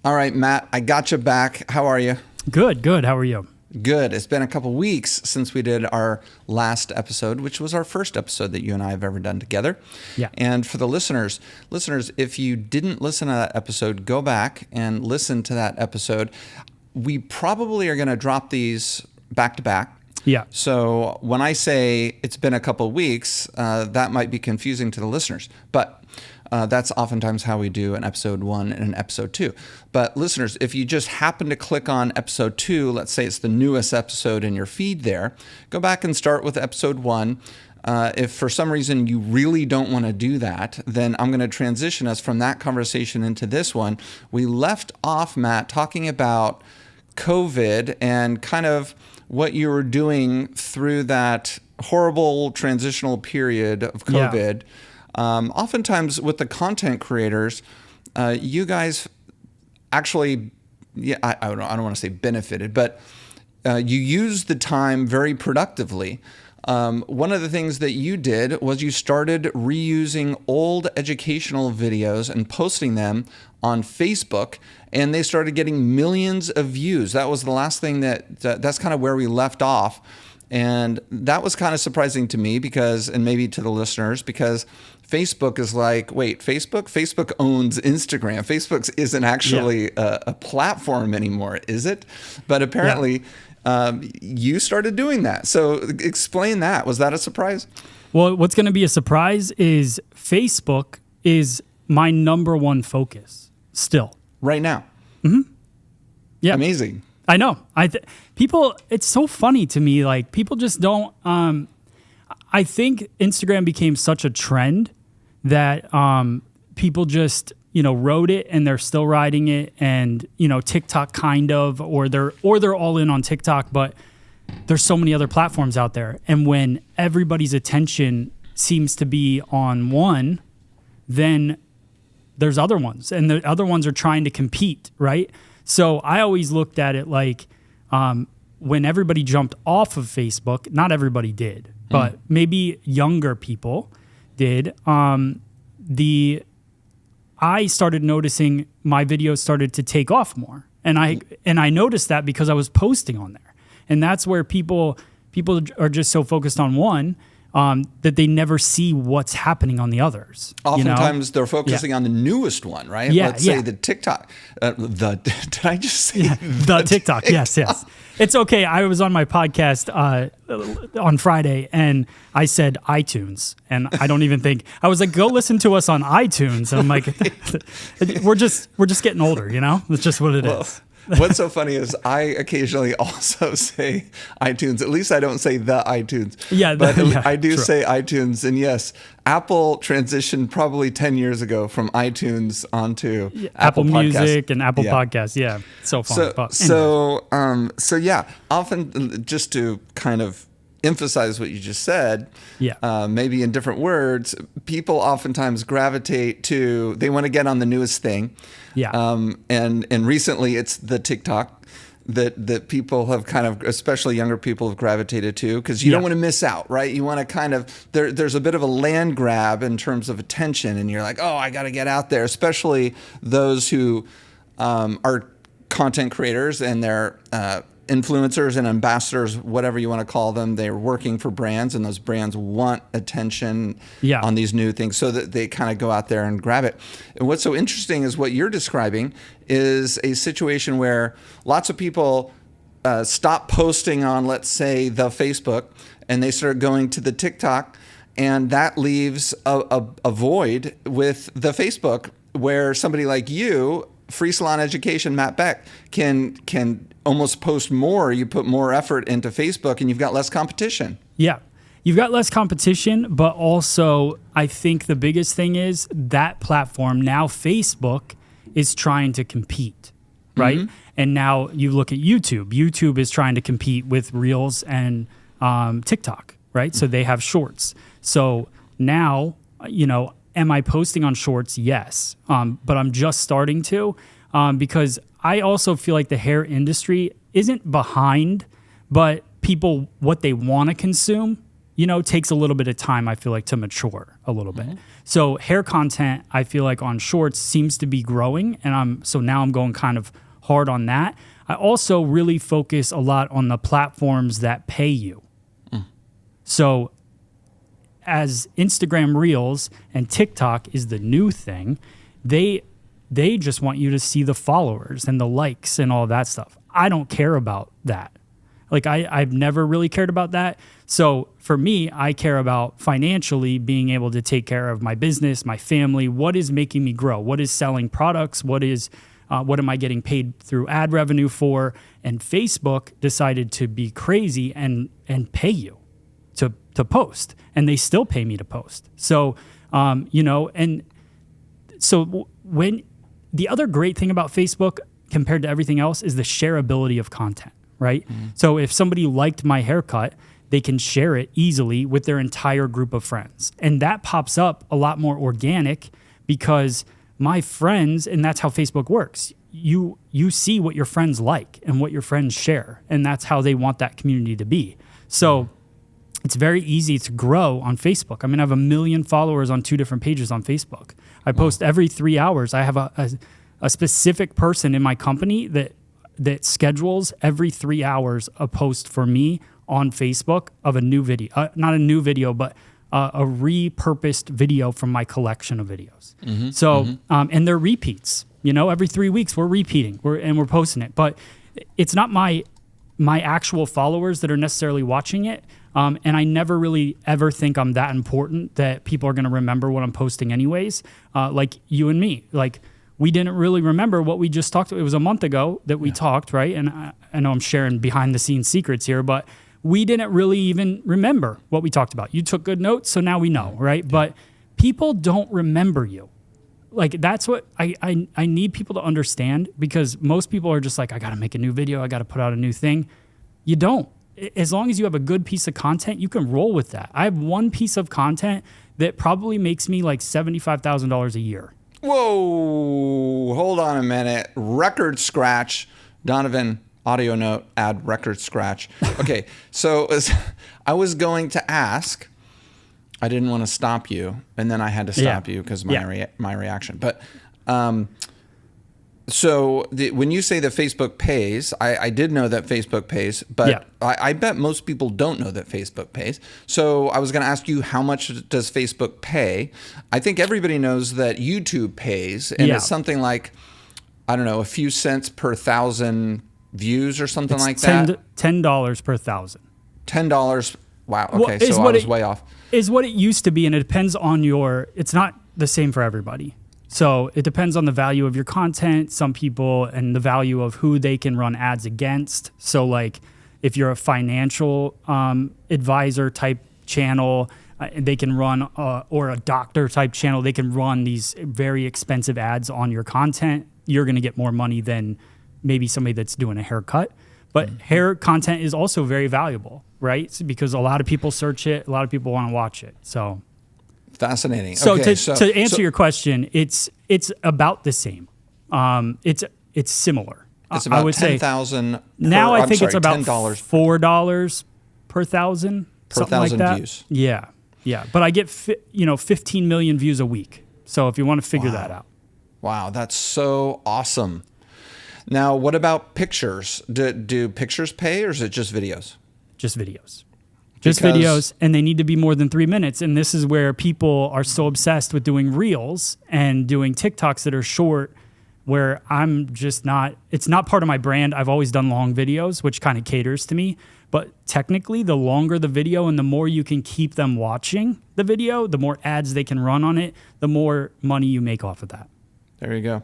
All right, Matt, I got you back. How are you? Good. How are you? Good. It's been a couple weeks since we did our last episode, which was our first episode that you and I have ever done together. Yeah. And for the listeners, if you didn't listen to that episode, go back and listen to that episode. We probably are going to drop these back to back. Yeah. So when I say it's been a couple weeks, that might be confusing to the listeners, but that's oftentimes how we do an episode 1 and an episode 2. But listeners, if you just happen to click on episode 2, let's say it's the newest episode in your feed there, go back and start with episode 1. If for some reason you really don't want to do that, then I'm going to transition us from that conversation into this one. We left off, Matt, talking about COVID and kind of what you were doing through that horrible transitional period of COVID. Yeah. Oftentimes with the content creators, you guys actually, I don't want to say benefited, but you used the time very productively. One of the things that you did was you started reusing old educational videos and posting them on Facebook, and they started getting millions of views. That was the last thing that's kind of where we left off. And that was kind of surprising to me because, and maybe to the listeners, because Facebook is like, wait, Facebook owns Instagram. Facebook isn't actually a platform anymore, is it? But apparently you started doing that. So explain that. Was that a surprise? Well, what's going to be a surprise is Facebook is my number one focus still. Right now? Mm-hmm. Yeah. Amazing. I know. People, it's so funny to me. Like, people just don't. I think Instagram became such a trend that people just rode it and they're still riding it, and TikTok kind of, or they're all in on TikTok. But there's so many other platforms out there, and when everybody's attention seems to be on one, then there's other ones, and the other ones are trying to compete, right? So I always looked at it like when everybody jumped off of Facebook, not everybody did, but maybe younger people did. I started noticing my videos started to take off more, and I noticed that because I was posting on there, and that's where people are just so focused on one. That they never see what's happening on the others. Oftentimes they're focusing on the newest one, right? Yeah, Let's say the TikTok. Did I just say the TikTok? Yes. It's okay. I was on my podcast on Friday, and I said iTunes, and I don't even think I was like, go listen to us on iTunes. And I'm like, we're just getting older, It's just what it is. What's so funny is I occasionally also say iTunes. At least I don't say the iTunes. But I do say iTunes. And yes, Apple transitioned probably 10 years ago from iTunes onto Apple Music and Apple Podcasts. Yeah, so fun. So yeah, often just to kind of emphasize what you just said, maybe in different words, people oftentimes gravitate to, they want to get on the newest thing. Yeah. And recently it's the TikTok that people have kind of, especially younger people, have gravitated to, because you don't want to miss out, right? You want to kind of, there's a bit of a land grab in terms of attention, and you're like, oh, I got to get out there, especially those who are content creators and they're influencers and ambassadors, whatever you want to call them. They're working for brands, and those brands want attention on these new things, so that they kind of go out there and grab it. And what's so interesting is what you're describing is a situation where lots of people stop posting on, let's say, the Facebook, and they start going to the TikTok, and that leaves a void with the Facebook, where somebody like you, Free Salon Education, Matt Beck, can almost post more. You put more effort into Facebook, and you've got less competition. Yeah. You've got less competition, but also I think the biggest thing is that platform, now Facebook, is trying to compete, right? Mm-hmm. And now you look at YouTube. YouTube is trying to compete with Reels and TikTok, right? So they have Shorts. So now, am I posting on Shorts? Yes. But I'm just starting to, because I also feel like the hair industry isn't behind, but people, what they want to consume takes a little bit of time, I feel like, to mature a little bit. So hair content, I feel like on shorts seems to be growing. And so now I'm going kind of hard on that. I also really focus a lot on the platforms that pay you. So as Instagram Reels and TikTok is the new thing, they just want you to see the followers and the likes and all that stuff. I don't care about that. Like I've never really cared about that. So for me, I care about financially being able to take care of my business, my family. What is making me grow? What is selling products? What am I getting paid through ad revenue for? And Facebook decided to be crazy and pay you to post, and they still pay me to post. So, and so when the other great thing about Facebook compared to everything else is the shareability of content, right? So if somebody liked my haircut, they can share it easily with their entire group of friends. And that pops up a lot more organic because my friends, and that's how Facebook works. You see what your friends like and what your friends share, and that's how they want that community to be. So it's very easy to grow on Facebook. I mean, I have 1 million followers on 2 different pages on Facebook. I post every 3 hours. I have a specific person in my company that schedules every 3 hours a post for me on Facebook of a new video, not a new video, but a repurposed video from my collection of videos. And they're repeats. Every 3 weeks we're repeating, we're posting it. But it's not my actual followers that are necessarily watching it. And I never really ever think I'm that important that people are going to remember what I'm posting anyways. Like you and me, like we didn't really remember what we just talked about. It was a month ago that we talked, right? And I know I'm sharing behind the scenes secrets here, but we didn't really even remember what we talked about. You took good notes, so now we know, right? Yeah. But people don't remember you. Like that's what I need people to understand, because most people are just like, I got to make a new video. I got to put out a new thing. You don't. As long as you have a good piece of content, you can roll with that. I have one piece of content that probably makes me like $75,000 a year. Whoa, hold on a minute. Record scratch. Donovan, audio note, add record scratch. Okay, so I was going to ask, I didn't want to stop you, and then I had to stop you because my reaction. But when you say that Facebook pays, I did know that Facebook pays, but I bet most people don't know that Facebook pays. So I was going to ask you, how much does Facebook pay? I think everybody knows that YouTube pays, and it's something like, I don't know, a few cents per 1,000 views or something like that. $10 per 1,000. $10. Wow. Okay, so I was way off. Is what it used to be, and it depends on it's not the same for everybody. So it depends on the value of your content, some people, and the value of who they can run ads against. So like if you're a financial advisor type channel, they can run, or a doctor type channel, they can run these very expensive ads on your content. You're going to get more money than maybe somebody that's doing a haircut. But hair content is also very valuable, right? Because a lot of people search it, a lot of people want to watch it. So fascinating. So to answer your question, it's about the same. It's similar. It's about I would 10,000. Say now I think it's about $4 per 1,000. Per 1,000 like views. Yeah. But I get 15 million views a week. So if you want to figure that out. Wow, that's so awesome. Now, what about pictures? Do pictures pay, or is it just videos? Just videos. Just videos, and they need to be more than 3 minutes. And this is where people are so obsessed with doing reels and doing TikToks that are short, where I'm just not, it's not part of my brand. I've always done long videos, which kind of caters to me. But technically, the longer the video and the more you can keep them watching the video, the more ads they can run on it, the more money you make off of that. There you go.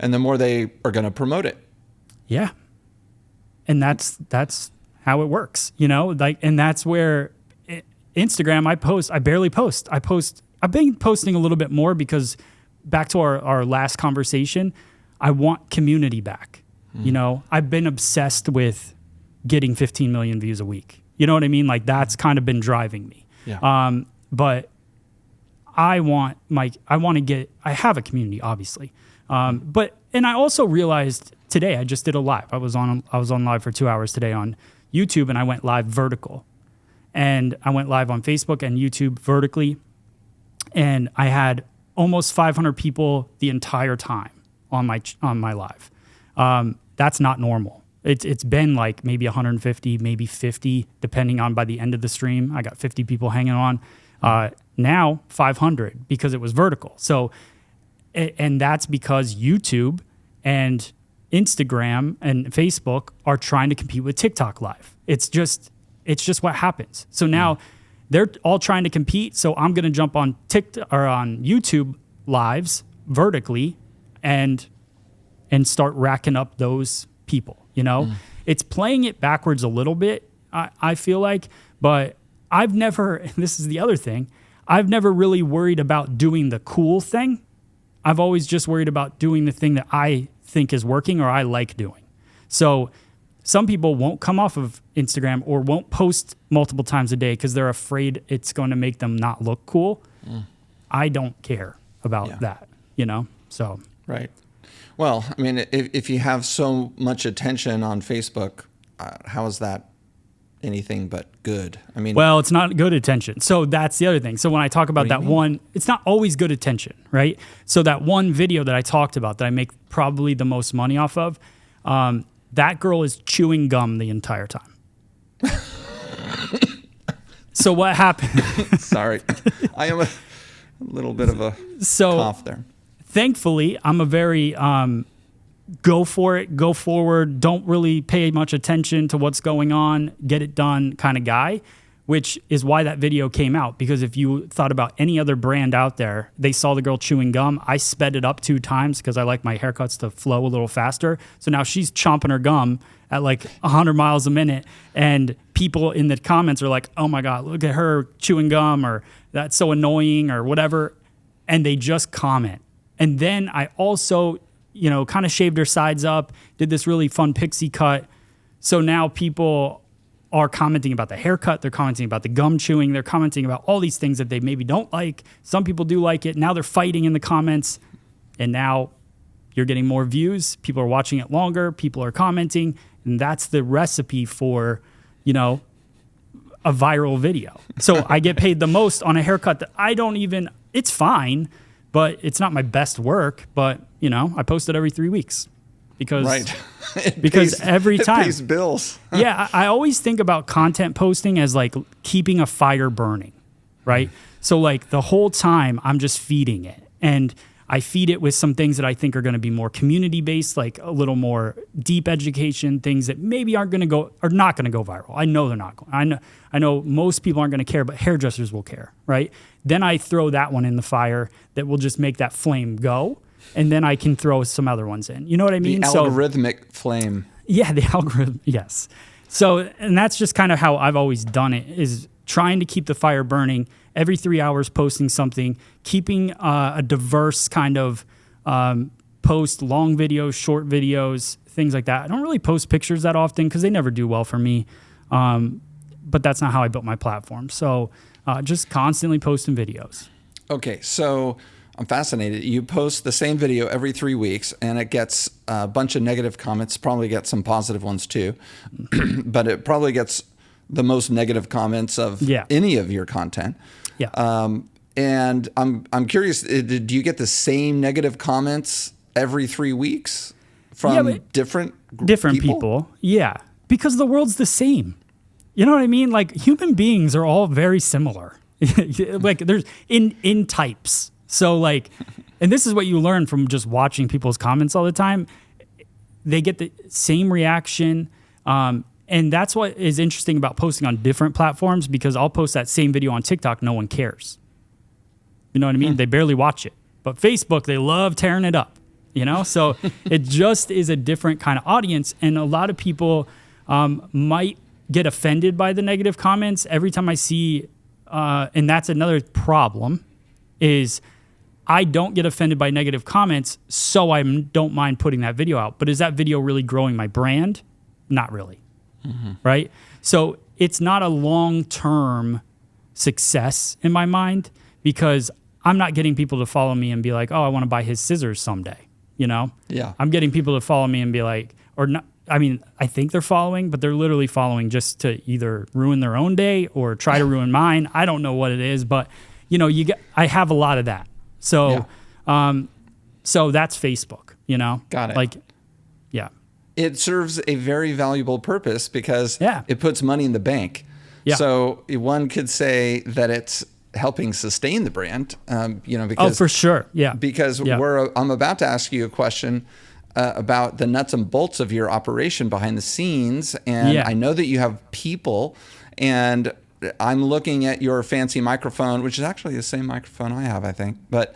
And the more they are going to promote it. Yeah. And that's how it works, and that's where Instagram, I barely post. I've been posting a little bit more because back to our last conversation, I want community back. I've been obsessed with getting 15 million views a week. You know what I mean? Like that's kind of been driving me. Yeah. But I have a community, obviously. And I also realized today, I just did a live. I was on live for 2 hours today on YouTube, and I went live vertical. and I went live on Facebook and YouTube vertically, and I had almost 500 people the entire time on my live. That's not normal. It's been like maybe 150, maybe 50, depending on by the end of the stream. I got 50 people hanging on. Now 500 because it was vertical. So, and that's because YouTube and Instagram and Facebook are trying to compete with TikTok Live. It's just what happens. So now they're all trying to compete. So I'm going to jump on TikTok or on YouTube Lives vertically and start racking up those people. It's playing it backwards a little bit, I feel like, but I've never, and this is the other thing, I've never really worried about doing the cool thing. I've always just worried about doing the thing that I think is working or I like doing. So some people won't come off of Instagram or won't post multiple times a day because they're afraid it's going to make them not look cool. I don't care about that, so. Right. Well, I mean, if you have so much attention on Facebook, how is that anything but good? I mean, well, it's not good attention. So that's the other thing. So when I talk about that one, it's not always good attention, right? So that one video that I talked about that I make probably the most money off of, that girl is chewing gum the entire time. So what happened? Sorry, I am a little bit of a cough there. Thankfully, I'm a very go for it, go forward, don't really pay much attention to what's going on, get it done kind of guy, which is why that video came out. Because if you thought about any other brand out there, they saw the girl chewing gum. I sped it up 2 times because I like my haircuts to flow a little faster. So now she's chomping her gum at like 100 miles a minute. And people in the comments are like, oh my God, look at her chewing gum, or that's so annoying, or whatever. And they just comment. And then I also, kind of shaved her sides up, did this really fun pixie cut. So now people are commenting about the haircut. They're commenting about the gum chewing. They're commenting about all these things that they maybe don't like. Some people do like it. Now they're fighting in the comments. And now you're getting more views. People are watching it longer. People are commenting. And that's the recipe for, a viral video. So I get paid the most on a haircut that it's fine, but it's not my best work. But, I post it every 3 weeks because every time it pays bills. Yeah. I always think about content posting as like keeping a fire burning, right? So like the whole time I'm just feeding it, and I feed it with some things that I think are going to be more community based, like a little more deep education, things that maybe are not going to go viral. I know they're not going. I know most people aren't going to care, but hairdressers will care, right? Then I throw that one in the fire that will just make that flame go, and then I can throw some other ones in. You know what I mean? The algorithmic flame. Yeah, the algorithm. Yes. So, and that's just kind of how I've always done it, is trying to keep the fire burning. Every 3 hours posting something, keeping a diverse kind of post, long videos, short videos, things like that. I don't really post pictures that often because they never do well for me. But that's not how I built my platform. So just constantly posting videos. Okay, so I'm fascinated. You post the same video every 3 weeks, and it gets a bunch of negative comments, probably gets some positive ones too, but it probably gets the most negative comments of any of your content. Yeah. And I'm curious, do you get the same negative comments every 3 weeks from different people? Yeah, because the world's the same. You know what I mean? Like, human beings are all very similar. Like, there's in types. So like, and this is what you learn from just watching people's comments all the time. They get the same reaction. And that's what is interesting about posting on different platforms, because I'll post that same video on TikTok. No one cares. You know what I mean? They barely watch it. But Facebook, they love tearing it up, So it just is a different kind of audience. And a lot of people might get offended by the negative comments every time I see, and that's another problem, is I don't get offended by negative comments, so I don't mind putting that video out. But is that video really growing my brand? Not really. Right? So it's not a long-term success in my mind, because I'm not getting people to follow me and be like, oh, I want to buy his scissors someday. Yeah. I'm getting people to follow me and be like, or not, I mean, I think they're following, but they're literally following just to either ruin their own day or try to ruin mine. I don't know what it is, but I have a lot of that. So, so that's Facebook, Got it. Like, yeah. It serves a very valuable purpose because it puts money in the bank. Yeah. So one could say that it's helping sustain the brand, because for sure. Yeah. Because I'm about to ask you a question about the nuts and bolts of your operation behind the scenes. And I know that you have people, and I'm looking at your fancy microphone, which is actually the same microphone I have, I think. But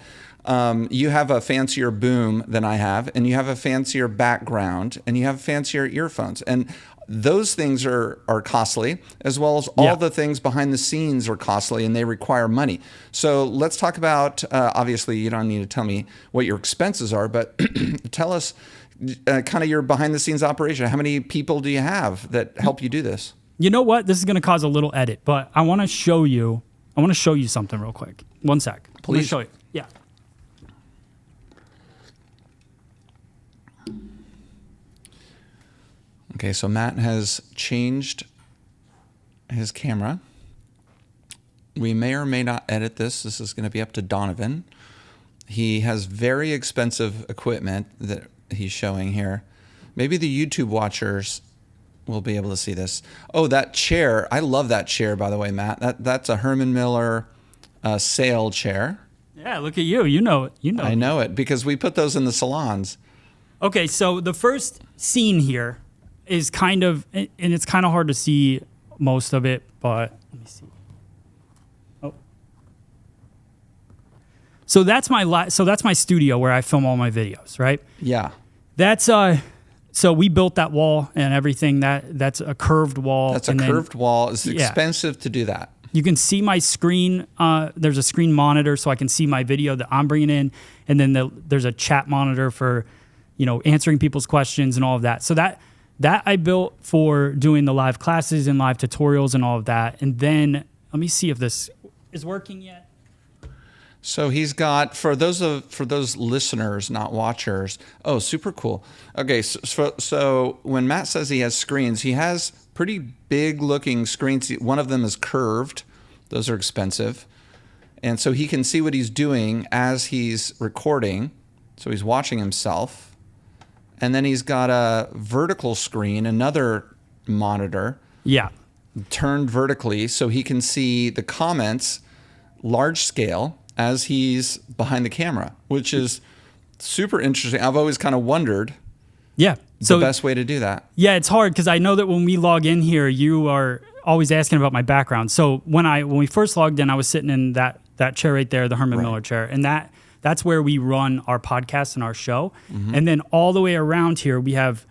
you have a fancier boom than I have, and you have a fancier background, and you have fancier earphones. And those things are costly, as well as all the things behind the scenes are costly, and they require money. So let's talk about, obviously, you don't need to tell me what your expenses are, but tell us kind of your behind the scenes operation. How many people do you have that help you do this? You know what? This is going to cause a little edit, but I want to show you something real quick. One sec. Please. Show you. Yeah. Okay, so Matt has changed his camera. We may or may not edit this. This is going to be up to Donovan. He has very expensive equipment that he's showing here. Maybe the YouTube watchers will be able to see this. Oh, that chair. I love that chair, by the way, Matt. That's a Herman Miller sale chair. Yeah, look at you. You know it. I know it because we put those in the salons. Okay, so the first scene here is kind of, and it's kind of hard to see most of it, but let me see. Oh, so that's my studio where I film all my videos, right? Yeah. That's so we built that wall and everything. That's a curved wall. That's a curved wall. It's expensive to do that. You can see my screen. There's a screen monitor, so I can see my video that I'm bringing in, and then there's a chat monitor for, answering people's questions and all of that. So that I built for doing the live classes and live tutorials and all of that. And then let me see if this is working yet. So he's got, for those listeners, not watchers. Oh, super cool. Okay, so when Matt says he has screens, he has pretty big looking screens. One of them is curved. Those are expensive. And so he can see what he's doing as he's recording. So he's watching himself. And then he's got a vertical screen, another monitor. Yeah. Turned vertically so he can see the comments large scale as he's behind the camera, which is super interesting. I've always kind of wondered the best way to do that. Yeah, it's hard because I know that when we log in here, you are always asking about my background. So when we first logged in, I was sitting in that chair right there, the Herman Miller chair, and that's where we run our podcast and our show. Mm-hmm. And then all the way around here, we have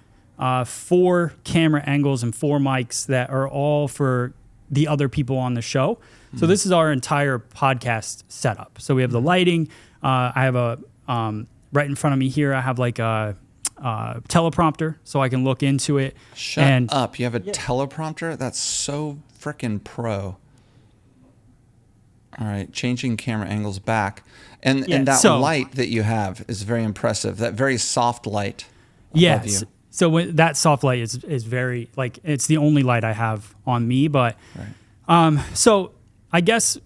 4 camera angles and 4 mics that are all for the other people on the show. Mm-hmm. So this is our entire podcast setup. So we have the lighting. I have right in front of me here, I have like a teleprompter so I can look into it. Shut up. You have a teleprompter? That's so freaking pro. All right, changing camera angles back. And that light that you have is very impressive. That very soft light. Yes. So that soft light is very, like, it's the only light I have on me. But so I guess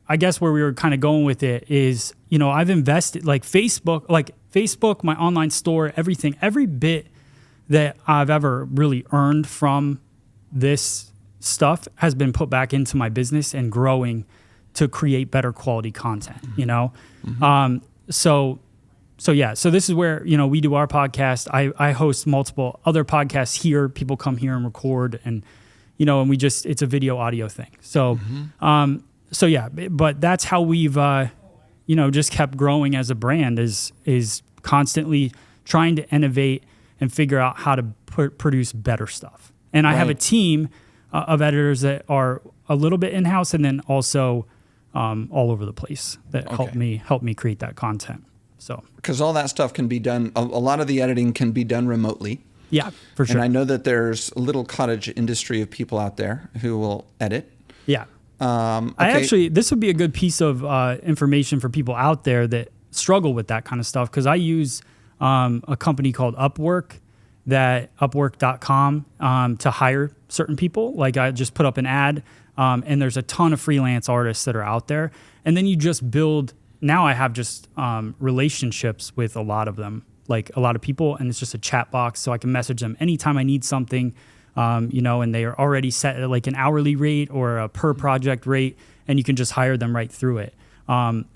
where we were kind of going with it is, I've invested, like Facebook, my online store, everything, every bit that I've ever really earned from this stuff has been put back into my business and growing to create better quality content, Mm-hmm. So this is where, we do our podcast. I host multiple other podcasts here. People come here and record and, and it's a video audio thing. So, but that's how we've, just kept growing as a brand is constantly trying to innovate and figure out how to produce better stuff. And I have a team of editors that are a little bit in-house and then also all over the place that help me create that content. So because all that stuff can be done, a lot of the editing can be done remotely. Yeah, for sure. And I know that there's a little cottage industry of people out there who will edit. Yeah. This would be a good piece of information for people out there that struggle with that kind of stuff because I use a company called Upwork that Upwork.com to hire certain people. Like I just put up an ad, and there's a ton of freelance artists that are out there. And then you just build. Now I have just relationships with a lot of them, like a lot of people, and it's just a chat box, so I can message them anytime I need something, and they are already set at like an hourly rate or a per project rate, and you can just hire them right through it.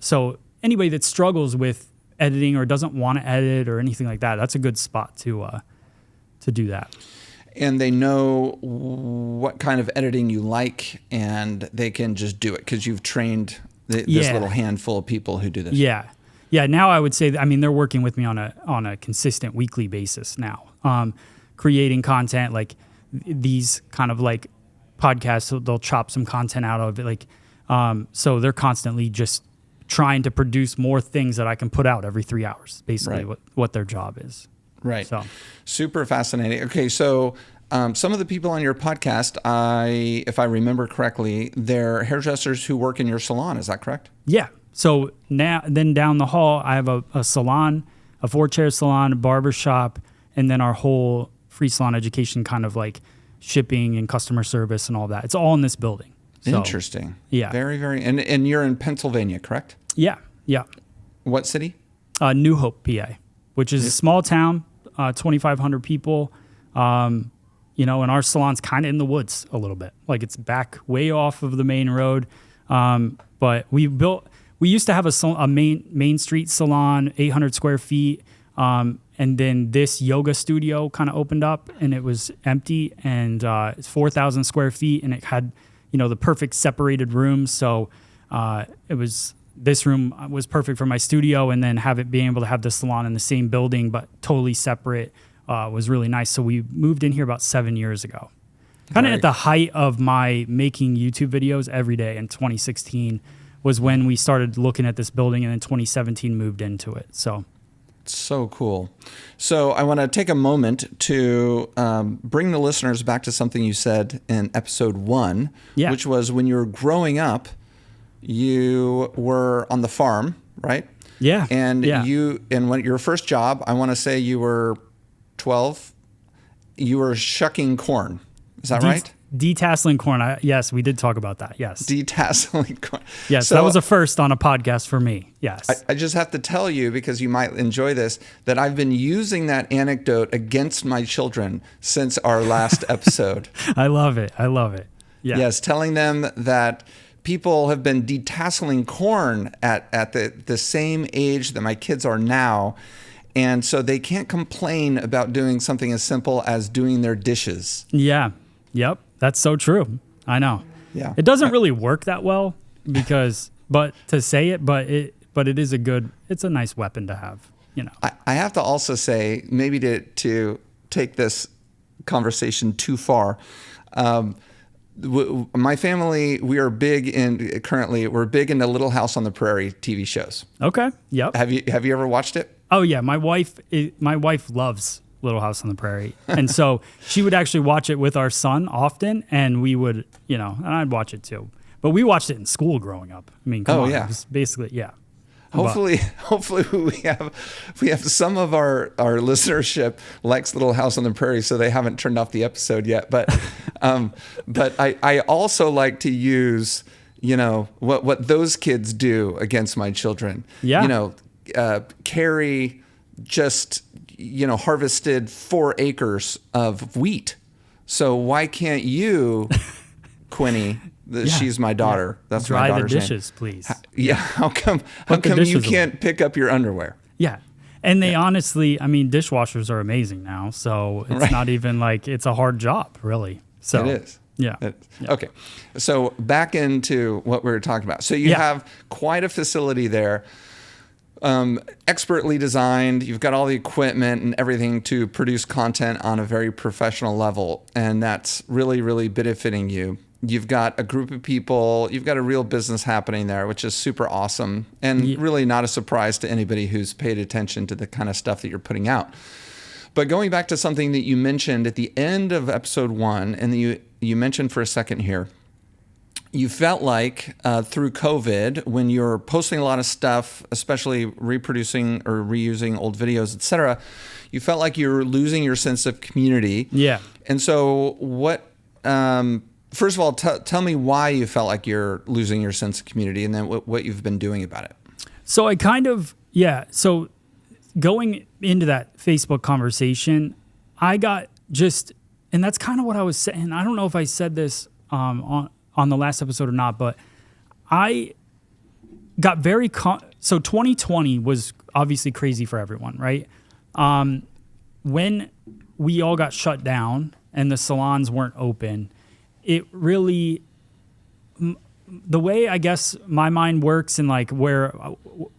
So anybody that struggles with editing or doesn't want to edit or anything like that, that's a good spot to do that. And they know what kind of editing you like, and they can just do it because you've trained this little handful of people who do this. Yeah. Now I would say that, they're working with me on a consistent weekly basis now, creating content like these kind of like podcasts. So they'll chop some content out of it, like so they're constantly just trying to produce more things that I can put out every 3 hours. Basically, what their job is. Right. So super fascinating. Okay, so some of the people on your podcast, if I remember correctly, they're hairdressers who work in your salon. Is that correct? Yeah. So then down the hall, I have a salon, a 4-chair salon, a barber shop, and then our whole free salon education, kind of like shipping and customer service and all that. It's all in this building. So, interesting. Yeah. Very, very. And you're in Pennsylvania, correct? Yeah. What city? New Hope, PA, which is a small town, 2,500 people. And our salon's kind of in the woods a little bit. Like it's back way off of the main road. But we used to have a main street salon, 800 square feet. And then this yoga studio kind of opened up, and it was empty, and it's 4,000 square feet, and it had, the perfect separated rooms. So this room was perfect for my studio, and then being able to have the salon in the same building but totally separate was really nice. So we moved in here about 7 years ago, kind of at the height of my making YouTube videos every day. In 2016 was when we started looking at this building, and in 2017 moved into it. So cool. So I want to take a moment to bring the listeners back to something you said in episode 1, which was when you were growing up, you were on the farm, right? Yeah. And when your first job, I want to say you were 12, you were shucking corn. Is that right? Detasseling corn. Yes, we did talk about that. Yes. Detasseling corn. Yes, so, that was a first on a podcast for me. Yes. I just have to tell you, because you might enjoy this, that I've been using that anecdote against my children since our last episode. I love it. Yeah. Yes, telling them that people have been detasseling corn at the same age that my kids are now. And so they can't complain about doing something as simple as doing their dishes. Yeah. Yep. That's so true. I know. Yeah. It doesn't really work that well but it is it's a nice weapon to have, I have to also say, maybe to take this conversation too far, my family, we're big into Little House on the Prairie TV shows. Okay. Yep. Have you ever watched it? Oh yeah. My wife loves Little House on the Prairie. And so she would actually watch it with our son often, and we would, and I'd watch it too. But we watched it in school growing up. Come on. Yeah. It was basically, yeah. Hopefully we have some of our listenership likes Little House on the Prairie, so they haven't turned off the episode yet. But but I also like to use what those kids do against my children. Yeah. Carrie just harvested 4 acres of wheat. So why can't you, Quinny? She's my daughter. That's Dry my daughter's the dishes, name. please. How come you can't pick up your underwear? Yeah. And they honestly, dishwashers are amazing now. So it's not even like it's a hard job, really. So it is. Yeah. Okay. So back into what we were talking about. So you have quite a facility there. Expertly designed. You've got all the equipment and everything to produce content on a very professional level. And that's really, really benefiting you. You've got a group of people. You've got a real business happening there, which is super awesome. And really not a surprise to anybody who's paid attention to the kind of stuff that you're putting out. But going back to something that you mentioned at the end of episode 1, and you mentioned for a second here, you felt like through COVID, when you're posting a lot of stuff, especially reproducing or reusing old videos, etc., you felt like you're losing your sense of community. Yeah. And so what, first of all, tell me why you felt like you're losing your sense of community, and then what you've been doing about it. So I kind of, so going into that Facebook conversation, I got just, and that's kind of what I was saying. I don't know if I said this on the last episode or not, but I got very, so 2020 was obviously crazy for everyone, right? When we all got shut down and the salons weren't open, it really, the way I guess my mind works and like where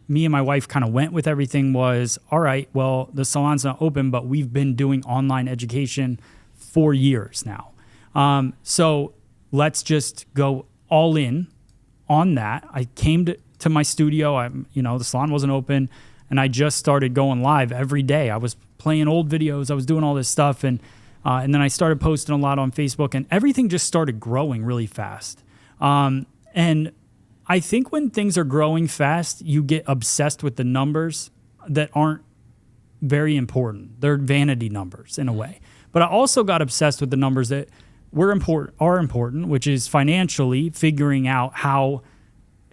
me and my wife kind of went with everything was, all right, well, the salon's not open, but we've been doing online education for years now. So let's just go all in on that. I came to my studio. The salon wasn't open, and I just started going live every day. I was playing old videos. I was doing all this stuff, and then I started posting a lot on Facebook, and everything just started growing really fast. And I think when things are growing fast, you get obsessed with the numbers that aren't very important. They're vanity numbers in a way. But I also got obsessed with the numbers that are important, which is financially figuring out how.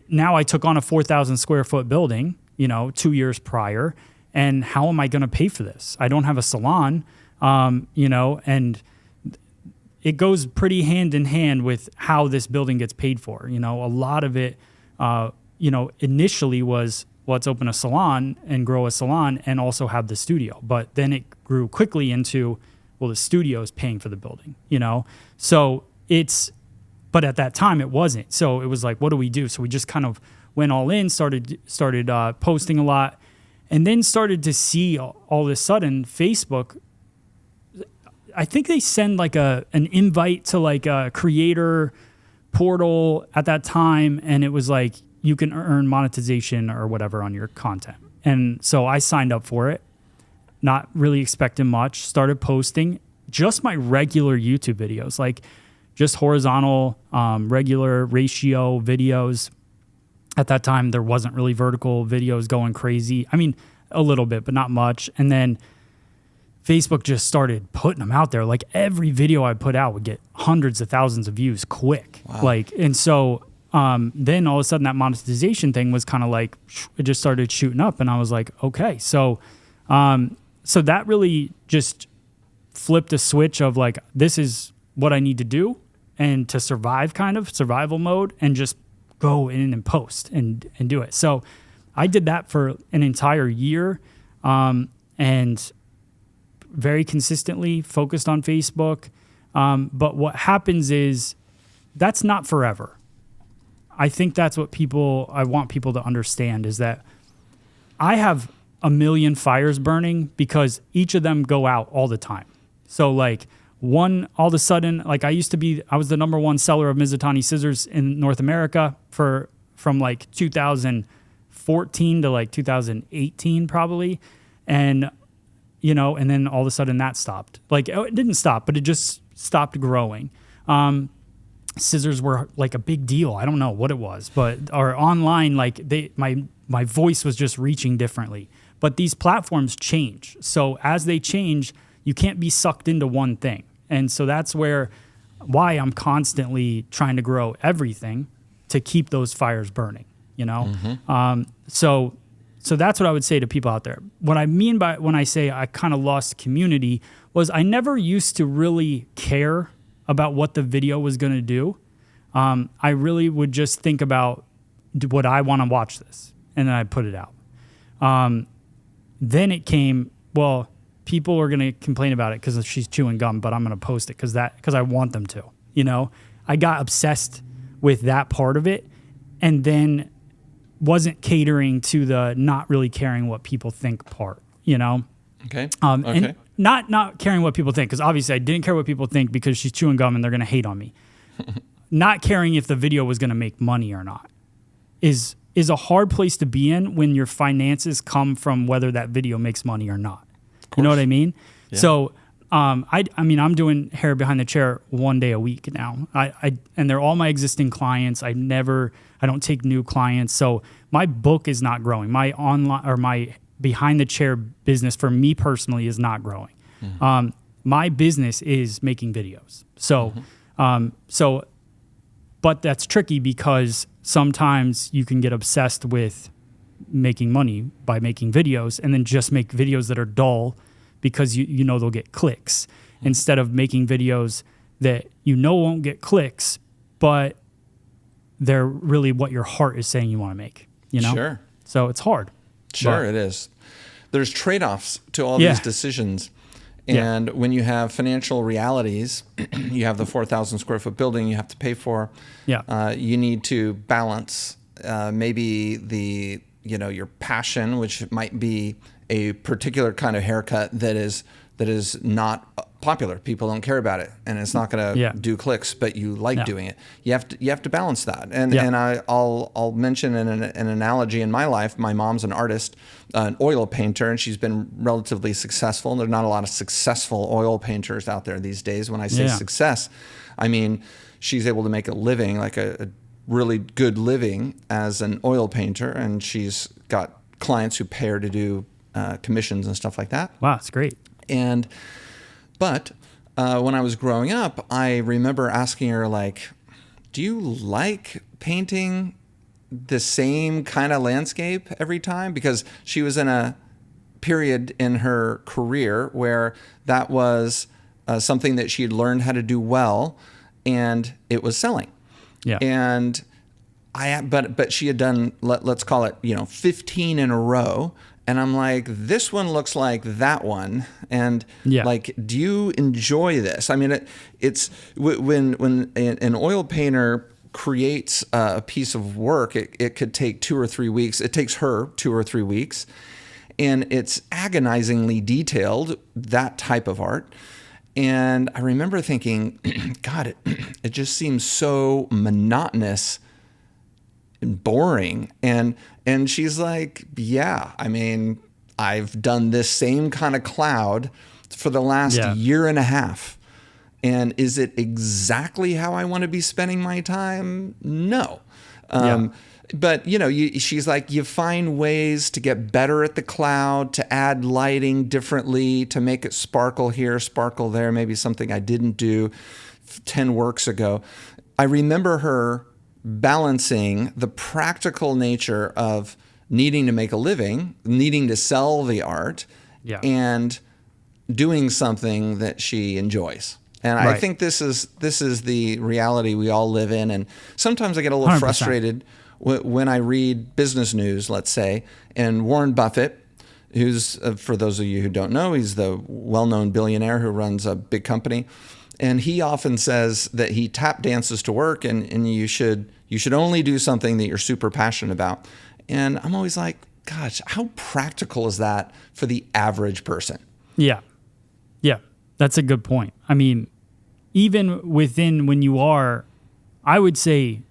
Now I took on a 4,000 square foot building, 2 years prior, and how am I going to pay for this? I don't have a salon, and it goes pretty hand in hand with how this building gets paid for. A lot of it, initially was, let's open a salon and grow a salon and also have the studio. But then it grew quickly into, well, the studio is paying for the building, So but at that time it wasn't. So it was like, what do we do? So we just kind of went all in, started posting a lot, and then started to see all of a sudden Facebook, I think they send like an invite to like a creator portal at that time. And it was like, you can earn monetization or whatever on your content. And so I signed up for it, not really expecting much, started posting just my regular YouTube videos, like just horizontal, regular ratio videos. At that time, there wasn't really vertical videos going crazy. I mean, a little bit, but not much. And then Facebook just started putting them out there. Like every video I put out would get hundreds of thousands of views quick. Wow. And so then all of a sudden that monetization thing was kind of like, it just started shooting up. And I was like, okay. So that really just flipped a switch of like, this is what I need to do. And to survive, kind of survival mode, and just go in and post and do it. So I did that for an entire year, and very consistently focused on Facebook. But what happens is that's not forever. I think that's what I want people to understand, is that I have a million fires burning because each of them go out all the time. So like, one, all of a sudden, like I was the number one seller of Mizutani scissors in North America from like 2014 to like 2018 probably. And, and then all of a sudden that stopped. Like it didn't stop, but it just stopped growing. Scissors were like a big deal. I don't know what it was, but or online, like my voice was just reaching differently. But these platforms change. So as they change, you can't be sucked into one thing. And so that's why I'm constantly trying to grow everything to keep those fires burning, Mm-hmm. So that's what I would say to people out there. What I mean by when I say I kind of lost community was I never used to really care about what the video was going to do. I really would just think about, would I want to watch this? And then I put it out. Then it came, well, people are going to complain about it because she's chewing gum, but I'm going to post it because I want them to, I got obsessed with that part of it, and then wasn't catering to the not really caring what people think part, Okay. And not caring what people think, because obviously I didn't care what people think because she's chewing gum and they're going to hate on me. Not caring if the video was going to make money or not is a hard place to be in when your finances come from whether that video makes money or not. You know what I mean? Yeah. So I mean, I'm doing hair behind the chair 1 day a week now. And they're all my existing clients. I don't take new clients. So my book is not growing. My online or my behind the chair business for me personally is not growing. My business is making videos. So, but that's tricky because sometimes you can get obsessed with making money by making videos and then just make videos that are dull because you know they'll get clicks instead of making videos that you know won't get clicks, but they're really what your heart is saying you want to make, you know? Sure. So it's hard. Sure, it is. There's trade-offs to all these decisions. And when you have financial realities, you have the 4,000 square foot building you have to pay for. You need to balance maybe your passion, which might be a particular kind of haircut that is not popular. People don't care about it, and it's not going to do clicks, but you like doing it. You have to balance that. And I'll mention an analogy in my life. My mom's an artist, an oil painter, and she's been relatively successful. There's not a lot of successful oil painters out there these days. When I say success, I mean she's able to make a living, like a really good living as an oil painter, and she's got clients who pay her to do commissions and stuff like that. Wow, that's great. But when I was growing up, I remember asking her, like, do you like painting the same kind of landscape every time? Because she was in a period in her career where that was something that she had learned how to do well, and it was selling. And but she had done, let's call it, 15 in a row. And I'm like, this one looks like that one. And like, do you enjoy this? I mean, it's when an oil painter creates a piece of work, it could take 2 or 3 weeks. It takes her 2 or 3 weeks. And it's agonizingly detailed, that type of art. And I remember thinking, God, it just seems so monotonous and boring. And she's like, yeah, I mean, I've done this same kind of cloud for the last year and a half. And is it exactly how I want to be spending my time? No. But, she's like, you find ways to get better at the cloud, to add lighting differently, to make it sparkle here, sparkle there, maybe something I didn't do 10 works ago. I remember her balancing the practical nature of needing to make a living, needing to sell the art, and doing something that she enjoys. And I think this is the reality we all live in. And sometimes I get a little 100%. Frustrated when I read business news, let's say, and Warren Buffett, who's, for those of you who don't know, he's the well-known billionaire who runs a big company. And he often says that he tap dances to work, and you should only do something that you're super passionate about. And I'm always like, gosh, how practical is that for the average person? Yeah, that's a good point. I mean, even within when you are, I would say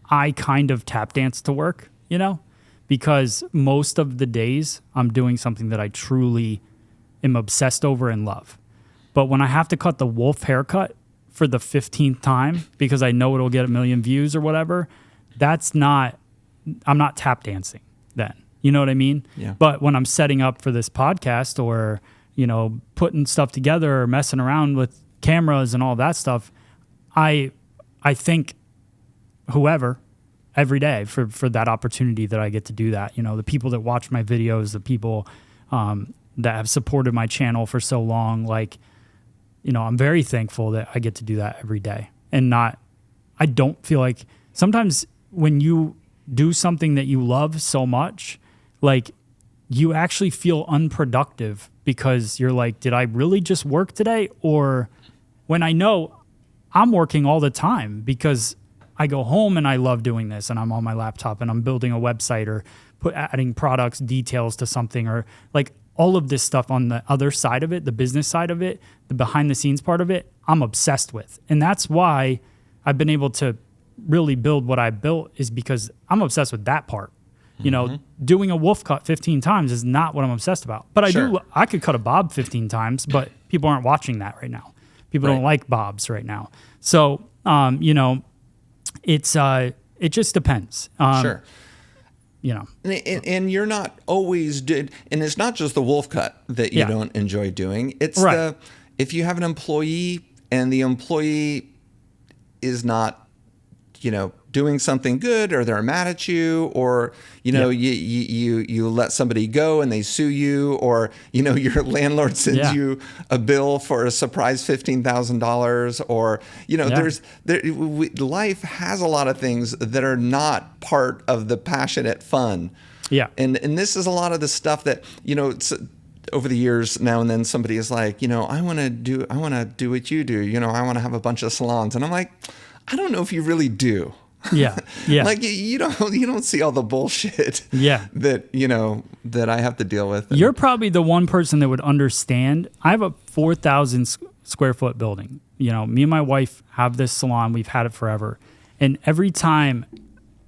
I kind of tap dance to work, because most of the days I'm doing something that I truly am obsessed over and love. But when I have to cut the wolf haircut for the 15th time because I know it'll get 1 million views or whatever, I'm not tap dancing then. You know what I mean? Yeah. But when I'm setting up for this podcast or, putting stuff together or messing around with cameras and all that stuff, I thank whoever every day for that opportunity that I get to do that. The people that watch my videos, the people that have supported my channel for so long, like, I'm very thankful that I get to do that every day. And I don't feel like sometimes when you do something that you love so much, like you actually feel unproductive because you're like, did I really just work today? Or when I know I'm working all the time because I go home and I love doing this and I'm on my laptop and I'm building a website or adding products, details to something, or like all of this stuff on the other side of it, the business side of it, the behind the scenes part of it, I'm obsessed with. And that's why I've been able to really build what I built, is because I'm obsessed with that part. You know, doing a wolf cut 15 times is not what I'm obsessed about. But I could cut a bob 15 times, but people aren't watching that right now. People don't like bobs right now. So, you know, it just depends. Sure. You know, and you're not always and it's not just the wolf cut that you don't enjoy doing. It's if you have an employee and the employee is not, you know, doing something good, or they're mad at you, or, you know, you let somebody go and they sue you, or, you know, your landlord sends you a bill for a surprise $15,000, or, you know, life has a lot of things that are not part of the passionate fun. Yeah. And this is a lot of the stuff that, you know, over the years, now and then somebody is like, you know, I want to do what you do. You know, I want to have a bunch of salons. And I'm like, I don't know if you really do. Yeah. Like you don't see all the bullshit. That, you know, that I have to deal with. You're probably the one person that would understand. I have a 4,000 square foot building. You know, me and my wife have this salon. We've had it forever. And every time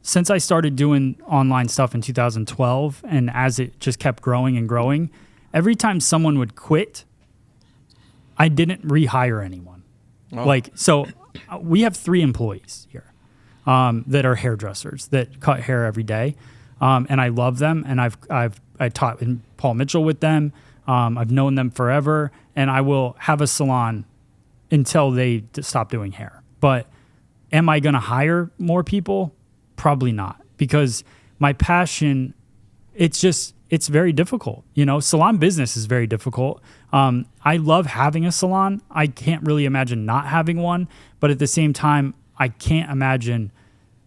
since I started doing online stuff in 2012, and as it just kept growing and growing, every time someone would quit, I didn't rehire anyone. Like, so we have 3 employees here. That are hairdressers that cut hair every day. And I love them. And I taught in Paul Mitchell with them. I've known them forever, and I will have a salon until they stop doing hair. But am I going to hire more people? Probably not, because my passion, it's very difficult. You know, salon business is very difficult. I love having a salon. I can't really imagine not having one, but at the same time, I can't imagine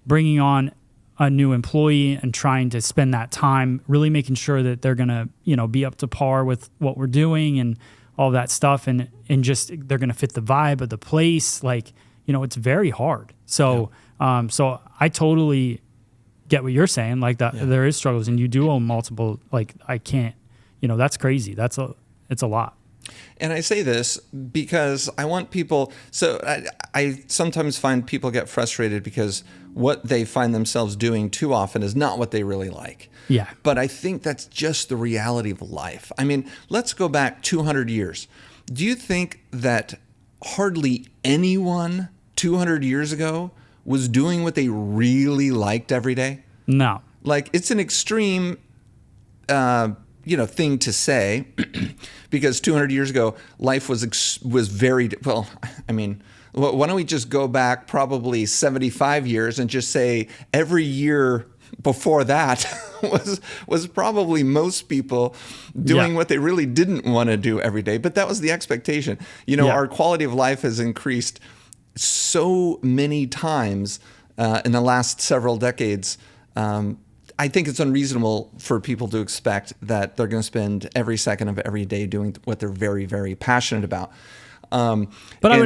bringing on a new employee and trying to spend that time really making sure that they're going to, you know, be up to par with what we're doing and all that stuff. And just, they're going to fit the vibe of the place. Like, you know, it's very hard. So, so I totally get what you're saying. Like that, there is struggles, and you do own multiple, like I can't, you know, that's crazy. It's a lot. And I say this because I want people, so I sometimes find people get frustrated because what they find themselves doing too often is not what they really like. Yeah. But I think that's just the reality of life. I mean, let's go back 200 years. Do you think that hardly anyone 200 years ago was doing what they really liked every day? No. Like, it's an extreme thing to say, because 200 years ago, life was very, well, I mean, why don't we just go back probably 75 years and just say every year before that was probably most people doing what they really didn't want to do every day. But that was the expectation. You know, our quality of life has increased so many times in the last several decades. I think it's unreasonable for people to expect that they're going to spend every second of every day doing what they're very, very passionate about. But I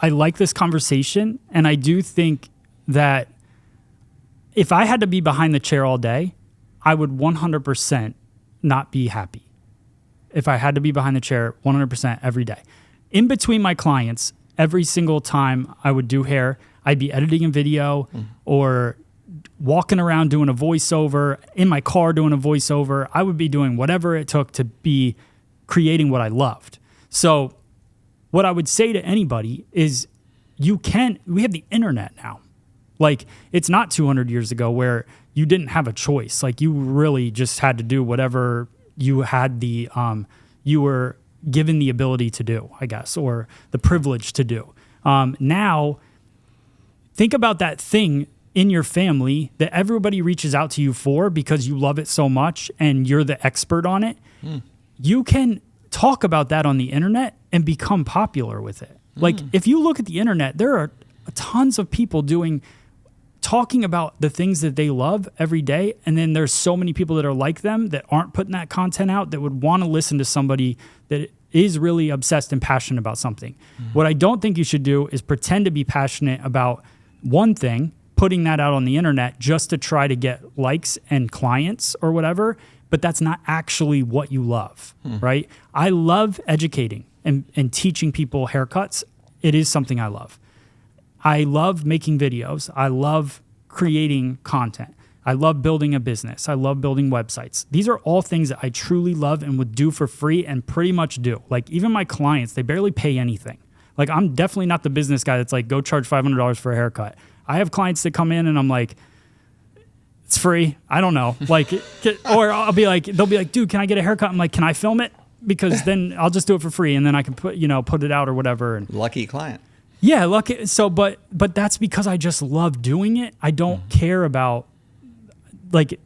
like this conversation, and I do think that if I had to be behind the chair all day, I would 100% not be happy. If I had to be behind the chair 100% every day. In between my clients, every single time I would do hair, I'd be editing a video or walking around doing a voiceover, in my car doing a voiceover. I would be doing whatever it took to be creating what I loved. So what I would say to anybody is we have the internet now. Like, it's not 200 years ago where you didn't have a choice. Like, you really just had to do whatever you had you were given the ability to do, I guess, or the privilege to do. Now, think about that thing in your family that everybody reaches out to you for because you love it so much and you're the expert on it. You can talk about that on the internet and become popular with it. Like, if you look at the internet, there are tons of people talking about the things that they love every day. And then there's so many people that are like them that aren't putting that content out, that would want to listen to somebody that is really obsessed and passionate about something. What I don't think you should do is pretend to be passionate about one thing, putting that out on the internet just to try to get likes and clients or whatever, but that's not actually what you love, right? I love educating and teaching people haircuts. It is something I love. I love making videos. I love creating content. I love building a business. I love building websites. These are all things that I truly love and would do for free and pretty much do. Like even my clients, they barely pay anything. Like I'm definitely not the business guy that's like, go charge $500 for a haircut. I have clients that come in and I'm like, it's free. I don't know. Like, or I'll be like, they'll be like, dude, can I get a haircut? I'm like, can I film it? Because then I'll just do it for free and then I can put it out or whatever. And lucky client. Yeah, lucky. So, but that's because I just love doing it. I don't care about like,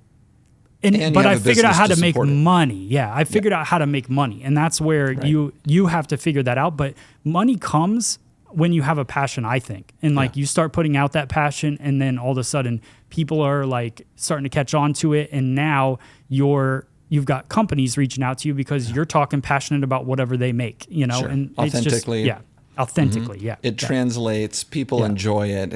but I figured out how to make money. Yeah, I figured out how to make money, and that's where you have to figure that out. But money comes when you have a passion, I think, and like you start putting out that passion, and then all of a sudden people are like starting to catch on to it, and now you've got companies reaching out to you because you're talking passionate about whatever they make, and authentically. It's just, authentically, It translates. People enjoy it.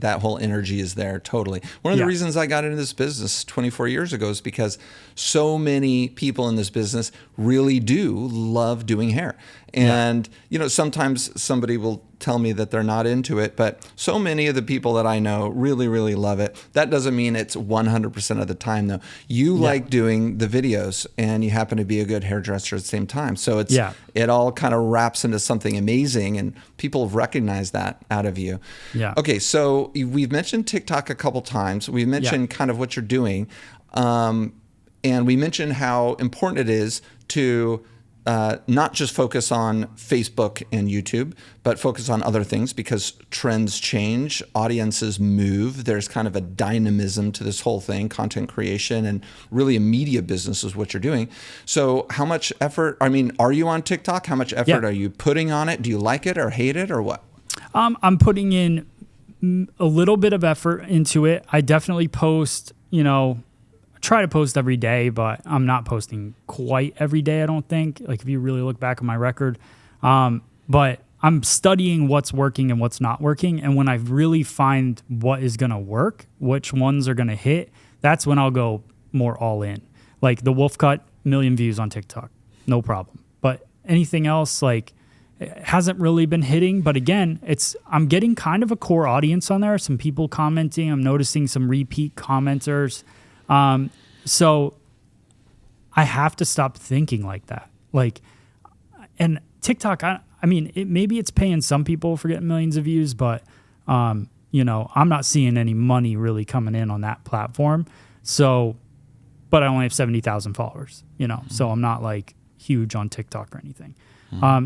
That whole energy is there totally. One of the reasons I got into this business 24 years ago is because so many people in this business really do love doing hair. And, sometimes somebody will tell me that they're not into it, but so many of the people that I know really, really love it. That doesn't mean it's 100% of the time, though. You like doing the videos, and you happen to be a good hairdresser at the same time. So it all kind of wraps into something amazing, and people have recognized that out of you. Yeah. Okay, so we've mentioned TikTok a couple times. We've mentioned kind of what you're doing, and we mentioned how important it is to not just focus on Facebook and YouTube, but focus on other things because trends change, audiences move. There's kind of a dynamism to this whole thing, content creation, and really a media business is what you're doing. So how much effort, are you on TikTok? How much effort are you putting on it? Do you like it or hate it or what? I'm putting in a little bit of effort into it. I definitely post, try to post every day, but I'm not posting quite every day, I don't think, like if you really look back on my record. But I'm studying what's working and what's not working. And when I really find what is going to work, which ones are going to hit, that's when I'll go more all in. Like the wolf cut, 1 million views on TikTok, no problem. But anything else, like it hasn't really been hitting. But again, I'm getting kind of a core audience on there. Some people commenting. I'm noticing some repeat commenters. So I have to stop thinking like that. Like, and TikTok, maybe it's paying some people for getting millions of views, but, I'm not seeing any money really coming in on that platform. So, but I only have 70,000 followers, so I'm not like huge on TikTok or anything.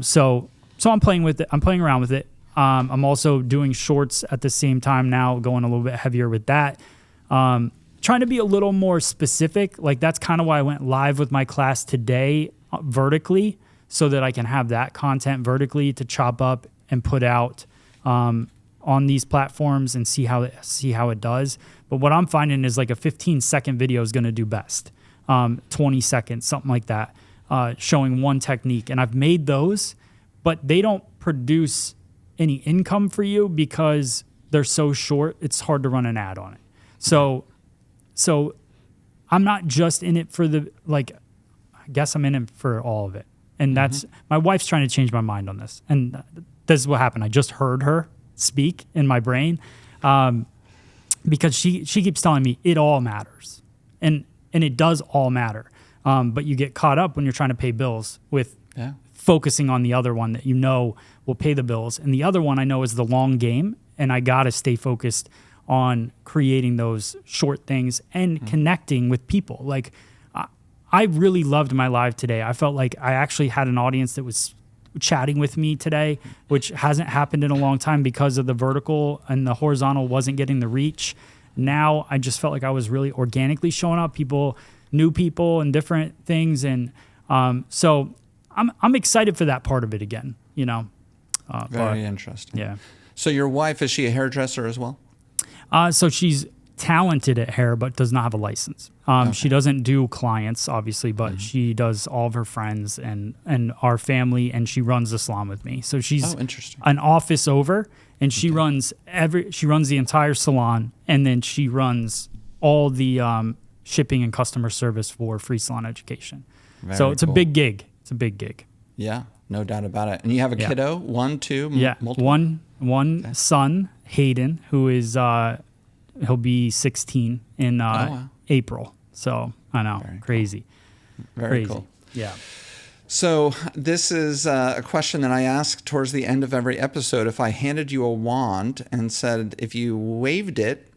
So I'm playing with it. I'm playing around with it. I'm also doing shorts at the same time now, going a little bit heavier with that. Trying to be a little more specific. Like that's kind of why I went live with my class today vertically, so that I can have that content vertically to chop up and put out on these platforms and see how it does. But what I'm finding is like a 15-second video is going to do best. 20 seconds, something like that, showing one technique. And I've made those, but they don't produce any income for you because they're so short. It's hard to run an ad on it. So I'm not just in it for I guess I'm in it for all of it. And that's, my wife's trying to change my mind on this. And this is what happened. I just heard her speak in my brain because she keeps telling me it all matters. And it does all matter. But you get caught up when you're trying to pay bills with focusing on the other one that will pay the bills. And the other one I know is the long game. And I got to stay focused on creating those short things and connecting with people. Like I really loved my live today. I felt like I actually had an audience that was chatting with me today, which hasn't happened in a long time because of the vertical, and the horizontal wasn't getting the reach. Now I just felt like I was really organically showing up, new people and different things. And so I'm excited for that part of it again, Very interesting. Yeah. So your wife, is she a hairdresser as well? So she's talented at hair, but does not have a license. She doesn't do clients, obviously, but she does all of her friends and our family, and she runs the salon with me. So she's an office over, and she runs the entire salon, and then she runs all the shipping and customer service for Free Salon Education. So it's a big gig. It's a big gig. Yeah, no doubt about it. And you have a kiddo, one, two, multiple? One son, Hayden, who is He'll be 16 in wow. April. So I know, Very crazy. Very Crazy. cool. Yeah. So this is a question that I ask towards the end of every episode. If I handed you a wand and said, if you waved it,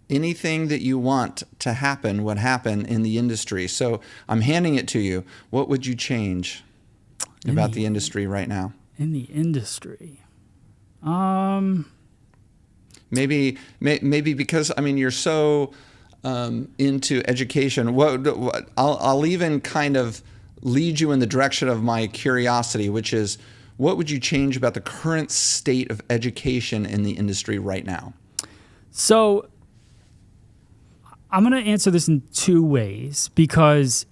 anything that you want to happen would happen in the industry. So I'm handing it to you. What would you change about the industry right now? In the industry? Maybe because, I mean, you're so into education. I'll even kind of lead you in the direction of my curiosity, which is, what would you change about the current state of education in the industry right now? So I'm going to answer this in two ways, because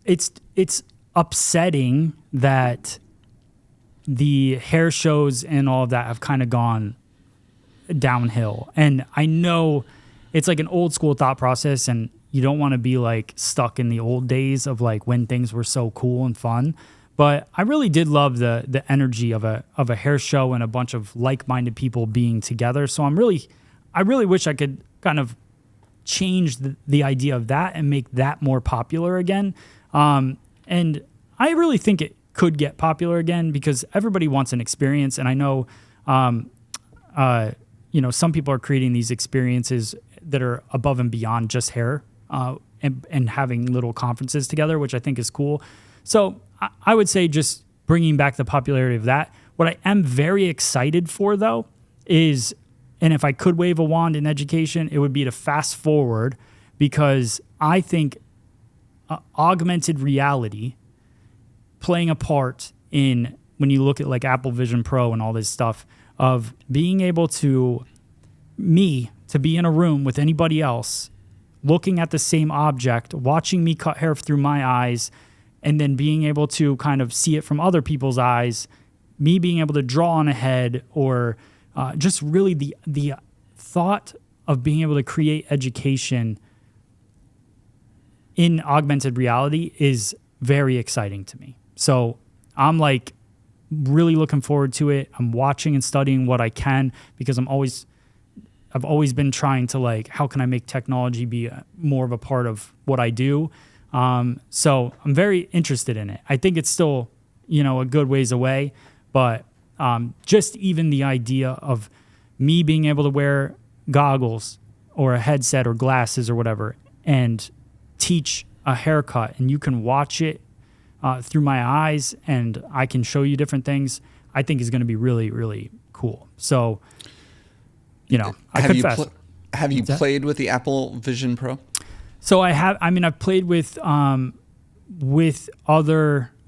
it's upsetting that the hair shows and all of that have kind of gone downhill. And I know it's like an old school thought process, and you don't want to be like stuck in the old days of like when things were so cool and fun. But I really did love the energy of a hair show and a bunch of like-minded people being together. So I really wish I could kind of change the idea of that and make that more popular again. And I really think it could get popular again, because everybody wants an experience. And I know, some people are creating these experiences that are above and beyond just hair, and having little conferences together, which I think is cool. So I would say just bringing back the popularity of that. What I am very excited for, though, is, and if I could wave a wand in education, it would be to fast forward, because I think augmented reality playing a part in, when you look at like Apple Vision Pro and all this stuff, of being able to be in a room with anybody else, looking at the same object, watching me cut hair through my eyes, and then being able to kind of see it from other people's eyes, me being able to draw on a head, or just really the thought of being able to create education in augmented reality is very exciting to me. So I'm like really looking forward to it. I'm watching and studying what I can, because I've always been trying to like, how can I make technology be more of a part of what I do? So I'm very interested in it. I think it's still, a good ways away, but just even the idea of me being able to wear goggles or a headset or glasses or whatever and teach a haircut, and you can watch it through my eyes and I can show you different things, I think is going to be really, really cool. So, Have you played with the Apple Vision Pro? So I have. I mean, I've played with other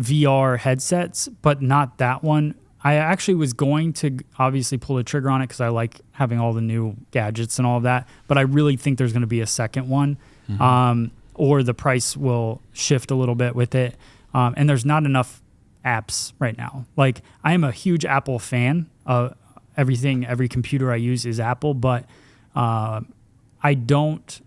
VR headsets, but not that one. I actually was going to obviously pull the trigger on it because I like having all the new gadgets and all of that. But I really think there's going to be a second one, or the price will shift a little bit with it. And there's not enough apps right now. Like, I am a huge Apple fan. Every computer I use is Apple, but I don't.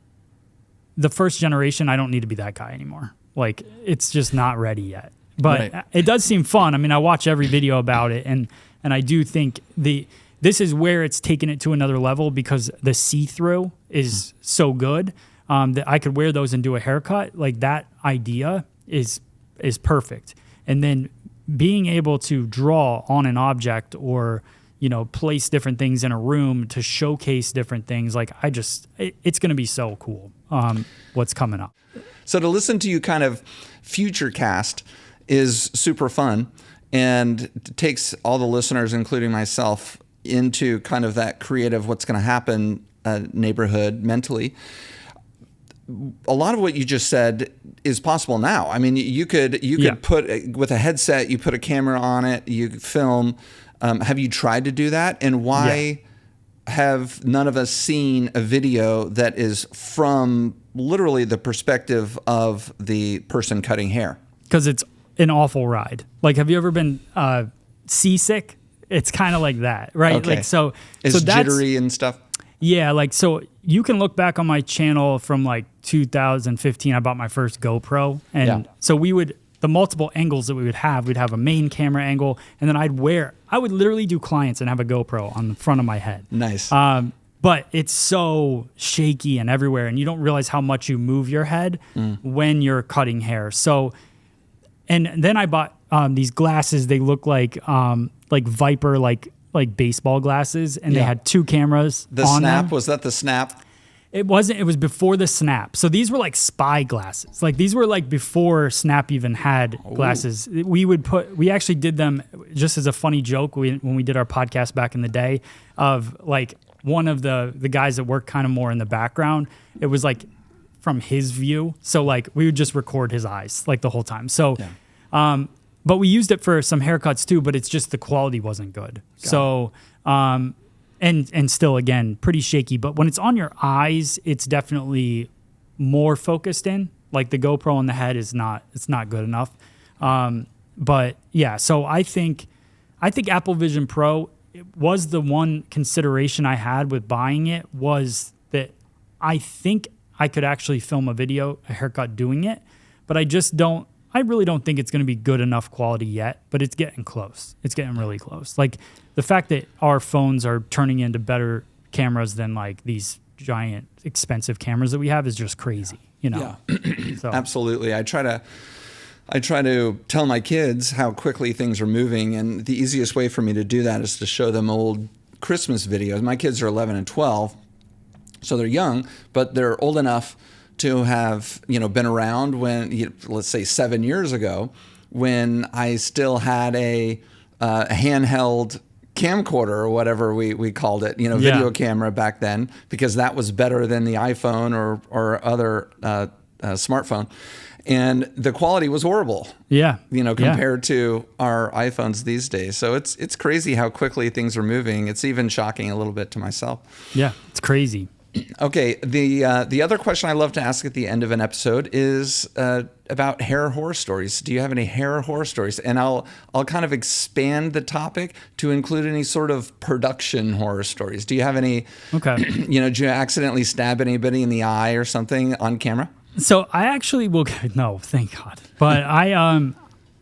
The first generation, I don't need to be that guy anymore. Like, it's just not ready yet. But It does seem fun. I mean, I watch every video about it, and I do think this is where it's taken it to another level, because the see-through is so good that I could wear those and do a haircut. Like, that idea is perfect. And then being able to draw on an object, or place different things in a room to showcase different things. Like, it's going to be so cool. What's coming up. So to listen to you kind of future cast is super fun, and takes all the listeners, including myself, into kind of that creative, what's going to happen neighborhood mentally. A lot of what you just said is possible now. I mean, you could put, with a headset, you put a camera on it, you film. Have you tried to do that? And why have none of us seen a video that is from literally the perspective of the person cutting hair? Because it's an awful ride. Like, have you ever been seasick? It's kind of like that, right? Okay. Like, so it's jittery and stuff. Yeah, like, so you can look back on my channel from like 2015. I bought my first GoPro, and so the multiple angles that we'd have a main camera angle, and then I would literally do clients and have a GoPro on the front of my head. Nice. but it's so shaky and everywhere, and you don't realize how much you move your head when you're cutting hair. So, and then I bought these glasses. They look like Viper, like baseball glasses, and they had 2 cameras. The on Snap, them. was that the Snap? It wasn't. It was before the Snap. So these were like spy glasses. Like these were like before Snap even had glasses. We actually did them just as a funny joke when we did our podcast back in the day of like one of the guys that worked kind of more in the background. It was like from his view. So like we would just record his eyes like the whole time. So, but we used it for some haircuts too, but it's just the quality wasn't good. And still, again, pretty shaky. But when it's on your eyes, it's definitely more focused in. Like the GoPro on the head it's not good enough. But yeah, so I think Apple Vision Pro was the one consideration I had with buying it, was that I think I could actually film a haircut doing it, but I really don't think it's going to be good enough quality yet, but it's getting close. It's getting really close. Like the fact that our phones are turning into better cameras than like these giant expensive cameras that we have is just crazy, you know? Yeah, so. Absolutely. I try to tell my kids how quickly things are moving, and the easiest way for me to do that is to show them old Christmas videos. My kids are 11 and 12, so they're young, but they're old enough to have been around when, let's say 7 years ago, when I still had a handheld camcorder or whatever we called it, video camera back then, because that was better than the iPhone or other smartphone. And the quality was horrible. Yeah. Compared to our iPhones these days. So it's crazy how quickly things are moving. It's even shocking a little bit to myself. Yeah, it's crazy. Okay, the other question I love to ask at the end of an episode is about hair horror stories. Do you have any hair horror stories? And I'll kind of expand the topic to include any sort of production horror stories. Do you have any? Okay. Did you accidentally stab anybody in the eye or something on camera? So I actually will. No, thank God. But I'm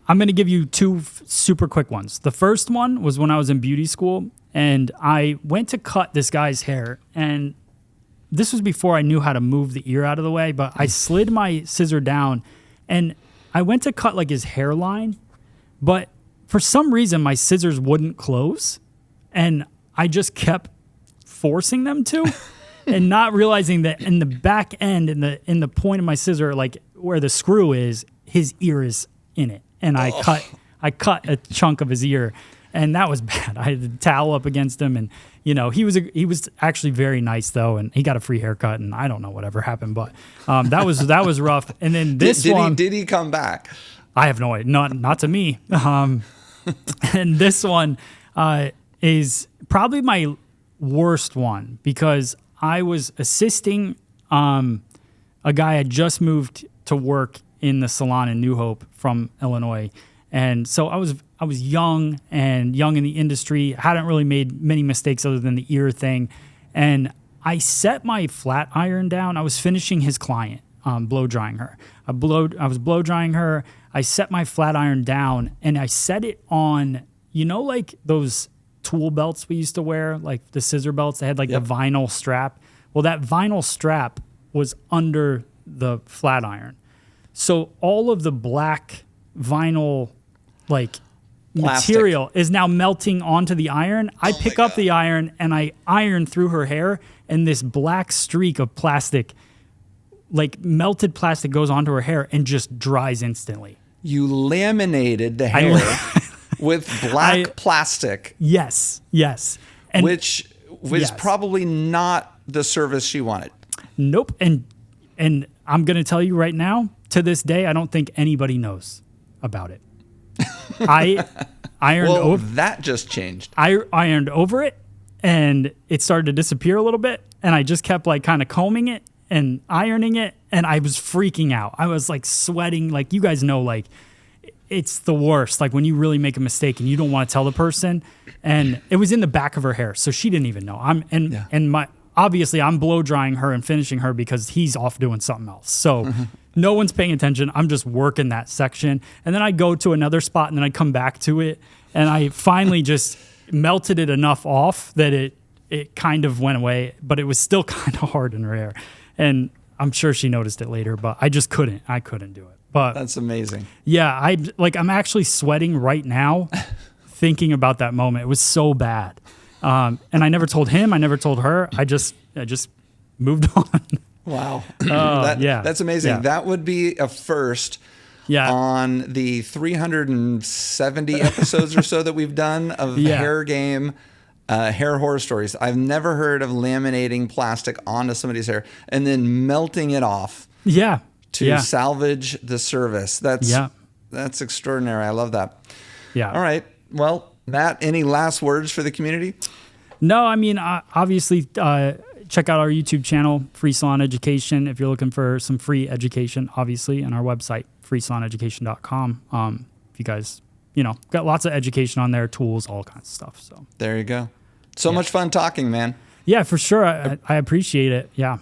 going to give you 2 super quick ones. The first one was when I was in beauty school, and I went to cut this guy's hair, and this was before I knew how to move the ear out of the way, but I slid my scissor down and I went to cut like his hairline, but for some reason my scissors wouldn't close, and I just kept forcing them to and not realizing that in the back end, in the point of my scissor, like where the screw is, his ear is in it. And I cut a chunk of his ear, and that was bad. I had the towel up against him, and he was actually very nice though, and he got a free haircut, and I don't know whatever happened, but that was rough. And then this one, did he come back? I have no idea, not to me. And this one is probably my worst one, because I was assisting a guy had just moved to work in the salon in New Hope from Illinois. And so I was young in the industry, hadn't really made many mistakes other than the ear thing. And I set my flat iron down. I was finishing his client, blow drying her. I was blow drying her. I set my flat iron down, and I set it on, like those tool belts we used to wear, like the scissor belts. They had like the vinyl strap. Well, that vinyl strap was under the flat iron. So all of the black vinyl material is now melting onto the iron. I pick up the iron and I iron through her hair, and this black streak of plastic, like melted plastic, goes onto her hair and just dries instantly. You laminated the hair with black plastic. Yes. And which was probably not the service she wanted. Nope. And I'm going to tell you right now, to this day, I don't think anybody knows about it. I ironed over. That just changed. I ironed over it, and it started to disappear a little bit, and I just kept kind of combing it and ironing it, and I was freaking out. I was sweating, you guys know, it's the worst. When you really make a mistake and you don't want to tell the person, and it was in the back of her hair, so she didn't even know. Obviously I'm blow drying her and finishing her because he's off doing something else. So no one's paying attention. I'm just working that section. And then I go to another spot, and then I come back to it, and I finally just melted it enough off that it kind of went away, but it was still kind of hard in her hair. And I'm sure she noticed it later, but I just couldn't. I couldn't do it. But That's amazing. yeah, I'm actually sweating right now thinking about that moment. It was so bad. And I never told him. I never told her. I just moved on. Wow. Yeah. That's amazing. Yeah. That would be a first on the 370 episodes or so that we've done of Hair Game, hair horror stories. I've never heard of laminating plastic onto somebody's hair and then melting it off to salvage the service. That's extraordinary. I love that. Yeah. All right. Well, Matt, any last words for the community? No, I mean, obviously, check out our YouTube channel, Free Salon Education, if you're looking for some free education, obviously, and our website, freesaloneducation.com. If you guys, got lots of education on there, tools, all kinds of stuff. So there you go. So much fun talking, man. Yeah, for sure. I appreciate it. Yeah.